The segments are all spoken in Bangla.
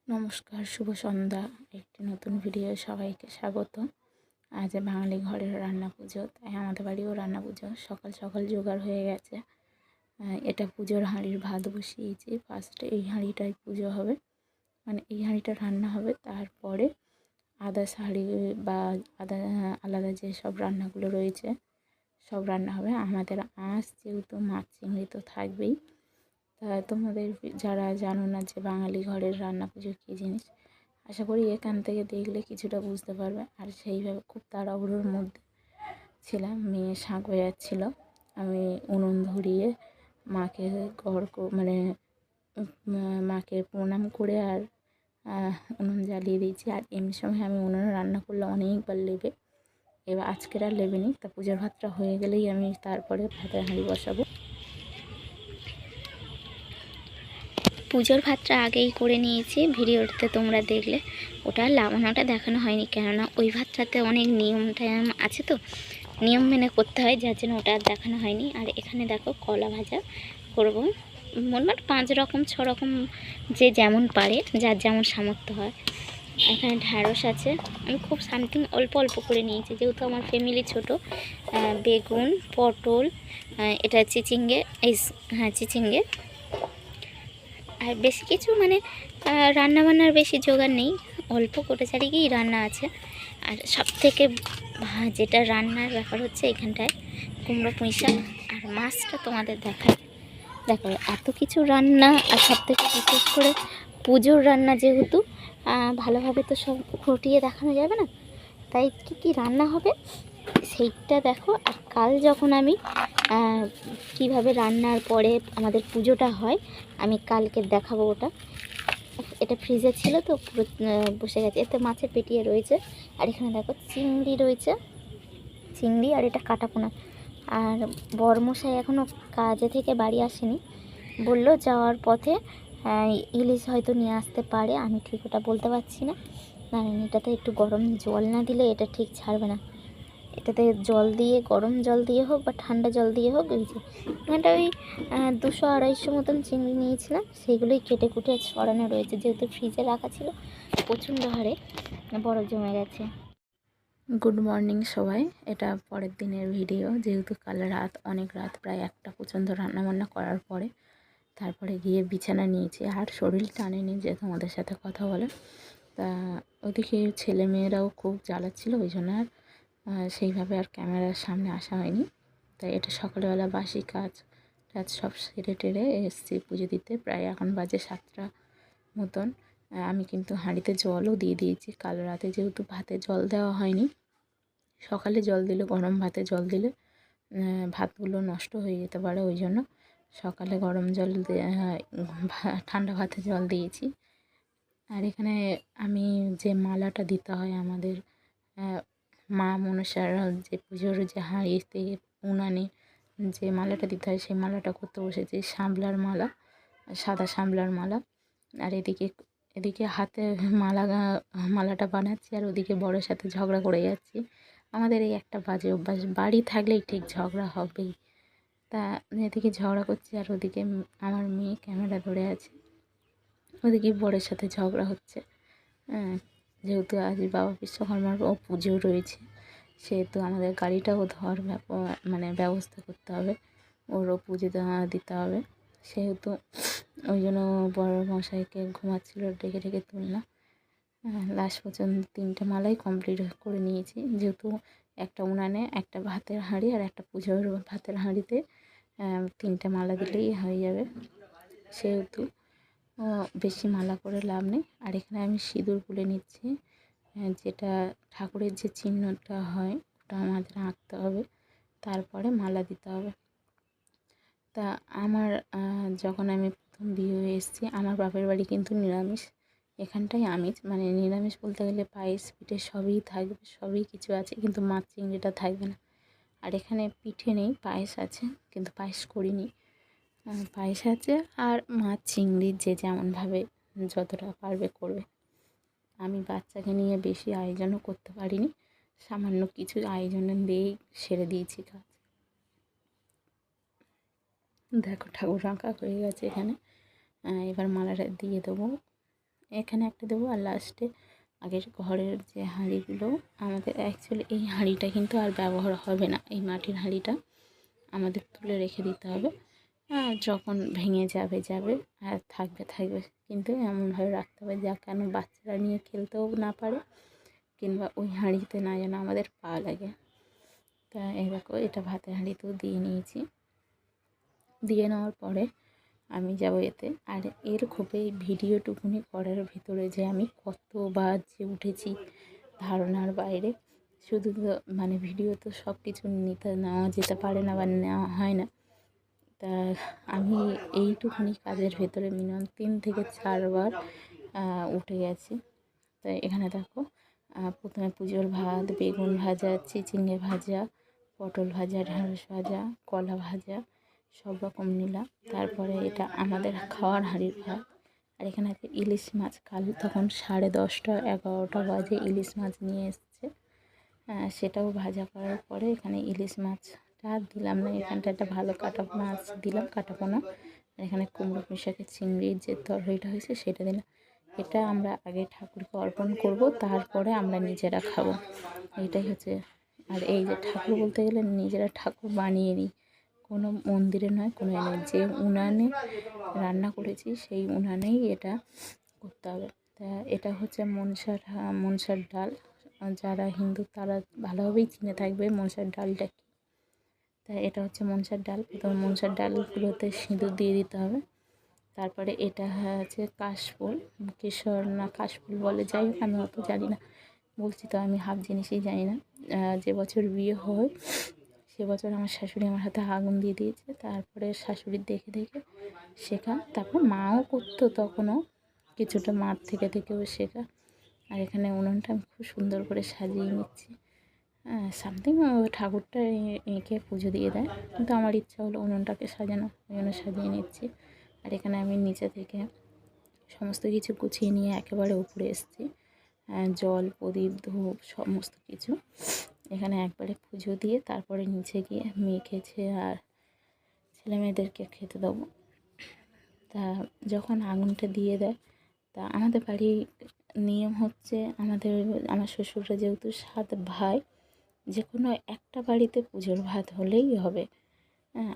নমস্কার, শুভ সন্ধ্যা। একটি নতুন ভিডিও সবাইকে স্বাগত। আজ বাঙালি ঘরের রান্না পুজো, তাই আমাদের বাড়িও রান্না পুজো। সকাল সকাল জোগাড় হয়ে গেছে। এটা পুজোর হাঁড়ির ভাত বসিয়েছি। ফার্স্টে এই হাঁড়িটাই পুজো হবে, মানে এই হাঁড়িটা রান্না হবে। তারপরে আদার্স হাঁড়ি বা আলাদা যে সব রান্নাগুলো রয়েছে সব রান্না হবে। আমাদের আঁশ যেহেতু মাছ চিংড়ি তো থাকবেই। তা তোমাদের যারা জানো না যে বাঙালি ঘরের রান্না পুজো কী জিনিস, আশা করি এখান থেকে দেখলে কিছুটা বুঝতে পারবে। আর সেইভাবে খুব তাড়াহুড়োর মধ্যে ছিলাম, মেয়ে শাঁখ বাজাচ্ছিল, আমি উনুন ধরিয়ে মাকে মাকে প্রণাম করে আর উনুন জ্বালিয়ে দিয়েছি। আর এমনি সময় আমি উনুনে রান্না করলে অনেকবার লেবে, এবার আজকের আর লেবেনি। তা পুজোর ভাতটা হয়ে গেলেই আমি তারপরে ভাতের হাঁড়ি বসাবো। পুজোর ভাতটা আগেই করে নিয়েছি, ভিডিওতে তোমরা দেখলে। ওটা লাগানোটা দেখানো হয়নি, কেননা ওই ভাতটাতে অনেক নিয়ম টায়ম আছে, তো নিয়ম মেনে করতে হয়, যার জন্য ওটা আর দেখানো হয়নি। আর এখানে দেখো কলা ভাজা করবো, মোটমাট 5 রকম 6 রকম, যে যেমন পারে, যার যেমন সামর্থ্য হয়। এখানে ঢ্যাঁড়স আছে, আমি খুব সামথিং অল্প অল্প করে নিয়েছি, যেহেতু আমার ফ্যামিলি ছোট। বেগুন, পটল, এটা চিচিঙ্গে, চিচিঙ্গে। আর বেশি কিছু রান্নাবান্নার বেশি জোগাড় নেই, অল্প গোটাচারিকেই রান্না আছে। আর সবথেকে যেটা রান্নার ব্যাপার হচ্ছে এখানটায় কুমড়ো পুঁই শাক আর মাছটা তোমাদের দেখো এত কিছু রান্না। আর সবথেকে বিশেষ করে পুজোর রান্না, যেহেতু ভালোভাবে তো সব ফুটিয়ে দেখানো যাবে না, তাই কী রান্না হবে সেইটা দেখো। আর কাল যখন আমি কিভাবে রান্নার পরে আমাদের পুজোটা হয়, আমি কালকে দেখাবো ওটা। এটা ফ্রিজে ছিল তো পুরো বসে গেছে। এতে মাছের পেটিয়ে রয়েছে, আর এখানে দেখো চিংড়ি রয়েছে, চিংড়ি। আর এটা কাটাপোনা। আর বরমশাই এখনও কাজে থেকে বাড়ি আসেনি, বললো যাওয়ার পথে ইলিশ হয়তো নিয়ে আসতে পারে, আমি ঠিক ওটা বলতে পারছি না। এটাতে একটু গরম জল না দিলে এটা ঠিক ছাড়বে না। এটাতে জল দিয়ে, গরম জল দিয়ে হোক বা ঠান্ডা জল দিয়ে হোক, এই যে এখানটা ওই 200-250 মতন চিংড়ি নিয়েছিলাম, সেইগুলোই কেটে কুটে ছড়ানো রয়েছে, যেহেতু ফ্রিজে রাখা ছিল, প্রচণ্ড হারে বরফ জমে গেছে। গুড মর্নিং সবাই। এটা পরের দিনের ভিডিও, যেহেতু কাল রাত, অনেক রাত, প্রায় 1টা পর্যন্ত রান্নাবান্না করার পরে তারপরে গিয়ে বিছানা নিয়েছি। আর শরীর টানেনি যে তোমাদের সাথে কথা বলে। তা ওদিকে ছেলে মেয়েরাও খুব জ্বালাচ্ছিল, ওই জন্য আর সেইভাবে আর ক্যামেরার সামনে আসা হয়নি। তাই এটা সকালবেলা বাসি কাজ সব সেরে টেরে এসেছি পুজো দিতে। প্রায় এখন বাজে 7টা মতন। আমি কিন্তু হাঁড়িতে জলও দিয়ে দিয়েছি। কাল রাতে যেহেতু ভাতে জল দেওয়া হয়নি, সকালে জল দিলে, গরম ভাতে জল দিলে ভাতগুলো নষ্ট হয়ে যেতে পারে, ওই জন্য সকালে গরম জল ঠান্ডা ভাতে জল দিয়েছি। আর এখানে আমি যে মালাটা দিতে হয় আমাদের মা মনসার, যে পুজোর যে হাঁড়িতে উনানে যে মালাটা দিতে হয়, সেই মালাটা করতে বসেছি। শামলার মালা, সাদা শামলার মালা। আর এদিকে হাতে মালাটা বানাচ্ছি, আর ওদিকে বড়োর সাথে ঝগড়া করে যাচ্ছি। আমাদের এই একটা বাজে অভ্যাস, বাড়ি থাকলেই ঠিক ঝগড়া হবেই। তা এদিকে ঝগড়া করছি, আর ওদিকে আমার মেয়ে ক্যামেরা ধরে আছে, ওদিকে বড়োর সাথে ঝগড়া হচ্ছে। যেহেতু আজ বাবা বিশ্বকর্মার পুজো রয়েছে, সেহেতু আমাদের গাড়িটাও ব্যবস্থা করতে হবে, ওরও পুজো দিতে হবে। সেহেতু ওই জন্য বড় মশাইকে ঘুমাচ্ছিল, ডেকে ডেকে তুললাম। লাস্ট পর্যন্ত 3টে মালাই কমপ্লিট করে নিয়েছি, যেহেতু একটা উনানে, একটা ভাতের হাঁড়ি আর একটা পুজোর ভাতের হাঁড়িতে 3টে মালা দিলেই হয়ে যাবে। সেহেতু বেশি মালা করে লাভ নেই। আর এখানে আমি সিঁদুর গুলে নিচ্ছি, যেটা ঠাকুরের যে চিহ্নটা হয় ওটা আমাদের আঁকতে হবে, তারপরে মালা দিতে হবে। তা আমার যখন আমি প্রথম বিয়ে হয়ে এসেছি, আমার বাপের বাড়ি কিন্তু নিরামিষ। এখানটায় আমিষ, নিরামিষ বলতে গেলে পায়েস পিঠে সবই থাকবে, সবই কিছু আছে, কিন্তু মাছ চিংড়িটা থাকবে না। আর এখানে পিঠে নেই, পায়েস আছে, কিন্তু পায়েস করিনি। পায়েস আছে আর মাছ চিংড়ি যে যেমনভাবে যতটা পারবে করবে। আমি বাচ্চাকে নিয়ে বেশি আয়োজনও করতে পারিনি, সামান্য কিছু আয়োজন দিয়েই সেরে দিয়েছি কাজ। দেখো ঠাকুর আঁকা হয়ে গেছে এখানে। এবার মালাটা দিয়ে দেবো। এখানে একটা দেবো, আর লাস্টে আগের ঘরের যে হাঁড়িগুলো, আমাদের অ্যাকচুয়ালি এই হাঁড়িটা কিন্তু আর ব্যবহার হবে না। এই মাটির হাঁড়িটা আমাদের তুলে রেখে দিতে হবে। যখন ভেঙে যাবে আর থাকবে, কিন্তু এমনভাবে রাখতে হবে যা কেন বাচ্চারা নিয়ে খেলতেও না পারে, কিংবা ওই হাঁড়িতে না যেন আমাদের পা লাগে। তা এই দেখো, এটা ভাতের হাঁড়িতেও দিয়ে নিয়েছি। দিয়ে নেওয়ার পরে আমি যাব এতে। আর এর খোপে ভিডিওটুকুনি করার ভিতরে যে আমি কতবার যে উঠেছি ধারণার বাইরে। শুধু তো মানে ভিডিও তো সব কিছু নেওয়া যেতে পারে না বা নেওয়া হয় না। তা আমি এইটুকুনি কাজের ভেতরে মিনিমাম 3 থেকে 4 বার উঠে গেছি। তাই এখানে দেখো, প্রথমে পুজোর ভাত, বেগুন ভাজা, চিচিঙ্গে ভাজা, পটল ভাজা, ঢেঁড়স ভাজা, কলা ভাজা সব রকম নিলাম। তারপরে এটা আমাদের খাওয়ার হাঁড়ির ভাত। আর এখানে আছে ইলিশ মাছ। কাল তখন 10:30 11টা বাজে ইলিশ মাছ নিয়ে এসছে। সেটাও ভাজা করার পরে এখানে ইলিশ মাছটা দিলাম না, এখানটা একটা ভালো কাটা মাছ দিলাম, কাটা পোনা। আর এখানে কুমড়ো পুঁইশাকের চিংড়ির যে তরকারিটা হয়েছে সেটা দিলাম। এটা আমরা আগে ঠাকুরকে অর্পণ করব, তারপরে আমরা নিজেরা খাবো, এইটাই হচ্ছে। আর এই যে ঠাকুর বলতে গেলে নিজেরা ঠাকুর বানিয়ে নিই, কোনো মন্দিরে নয়, কোনো নয়, যে উনানে রান্না করেছি সেই উনানেই এটা করতে হবে। তা এটা হচ্ছে মনসার ডাল। যারা হিন্দু তারা ভালোভাবেই চিনে থাকবে মনসার ডালটা কী। তাই এটা হচ্ছে মনসার ডাল। প্রথমে মনসার ডালগুলোতে সিঁদুর দিয়ে দিতে হবে। তারপরে এটা হচ্ছে কাশফুল, কেশর না কাশফুল বলে, যাই হোক আমি অত জানি না, বলছি তো আমি হাফ জিনিসই জানি না। যে বছর বিয়ে হয় সে বছর আমার শাশুড়ি আমার হাতে আগুন দিয়ে দিয়েছে। তারপরে শাশুড়ির দেখে দেখে শেখা, তারপর মাও করতো তখনও, কিছুটা মার থেকেও শেখা। আর এখানে উনুনটা আমি খুব সুন্দর করে সাজিয়ে নিচ্ছি। সামথিং ঠাকুরটা এঁকে পুজো দিয়ে দেয়, কিন্তু আমার ইচ্ছা হলো উনুনটাকে সাজানো, ওই জন্য সাজিয়ে নিচ্ছি। আর এখানে আমি নিচে থেকে সমস্ত কিছু গুছিয়ে নিয়ে একেবারে উপরে এসেছি। জল, প্রদীপ, ধূপ সমস্ত কিছু এখানে একবারে পুজো দিয়ে তারপরে নিচে গিয়ে মেখেছে আর ছেলেমেয়েদেরকে খেতে দেবো। তা যখন আগুনটা দিয়ে দেয়, তা আমাদের বাড়ির নিয়ম হচ্ছে, আমার শ্বশুররা যেহেতু 7 ভাই, যে কোনো একটা বাড়িতে পুজোর ভাত হলেই হবে।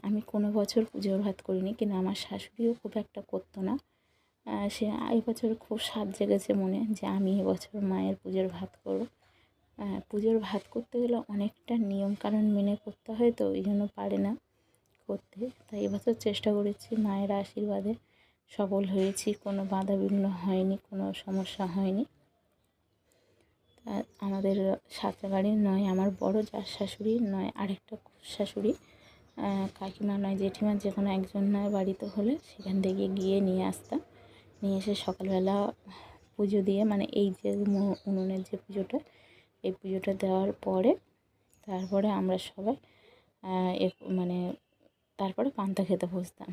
আমি কোনো বছর পুজোর ভাত করিনি, কিন্তু আমার শাশুড়িও খুব একটা করতো না। সে এবছর খুব স্বাদ জেগেছে মনে যে আমি এবছর মায়ের পুজোর ভাত করব। পুজোর ভাত করতে গেলে অনেকটা নিয়মকানুন মেনে করতে হয়, তো ওই জন্য পারে না করতে। তাই এবছর চেষ্টা করেছি, মায়ের আশীর্বাদে সফল হয়েছি, কোনো বাধা বিঘ্ন হয়নি, কোনো সমস্যা হয়নি। আমাদের সাঁতরাগাড়ির নয় আমার বড় যার শাশুড়ি, নয় আরেকটা শাশুড়ি, কাকিমা নয় জেঠিমা, যে কোনো একজন নয় বাড়িতে হলে সেখান থেকে গিয়ে নিয়ে আসতাম। নিয়ে এসে সকালবেলা পুজো দিয়ে, মানে এই যে উনুনের যে পুজোটা, এই পুজোটা দেওয়ার পরে তারপরে আমরা সবাই মানে তারপরে পান্তা খেতে বসতাম।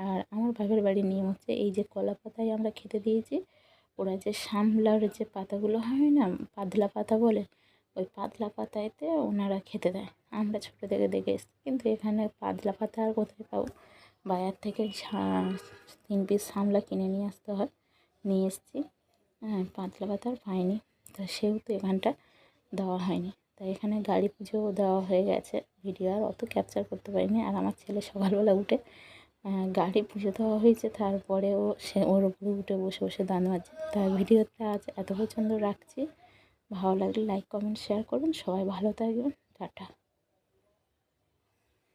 আর আমার বাপের বাড়ির নিয়ম হচ্ছে, এই যে কলা পাতায় আমরা খেতে দিয়েছি, ওরা যে শামলার যে পাতাগুলো হয় না, পাতলা পাতা বলে, ওই পাতলা পাতাতে ওনারা খেতে দেয়। আমরা ছোটো থেকে দেখে এসেছি, কিন্তু এখানে পাতলা পাতা আর কোথায় পাবো, বাজার থেকে 3 পিস শামলা কিনে নিয়ে আসতে হয়, নিয়ে এসেছি। পাতলা পাতা আর পাইনি, তো সেহেতু এখানটা দেওয়া হয়নি। তাই এখানে গাড়ি পুজো দেওয়া হয়ে গেছে, ভিডিও আর অত ক্যাপচার করতে পারিনি। আর আমার ছেলে সকালবেলা উঠে গাড়ি পুজো দেওয়া হয়েছে, তারপরেও সে ওর উপরে উঠে বসে বসে দান মারছে। তাই ভিডিওটা আজ এত পর্যন্ত রাখছি। ভালো লাগলে লাইক, কমেন্ট, শেয়ার করুন। সবাই ভালো থাকবেন। টাটা।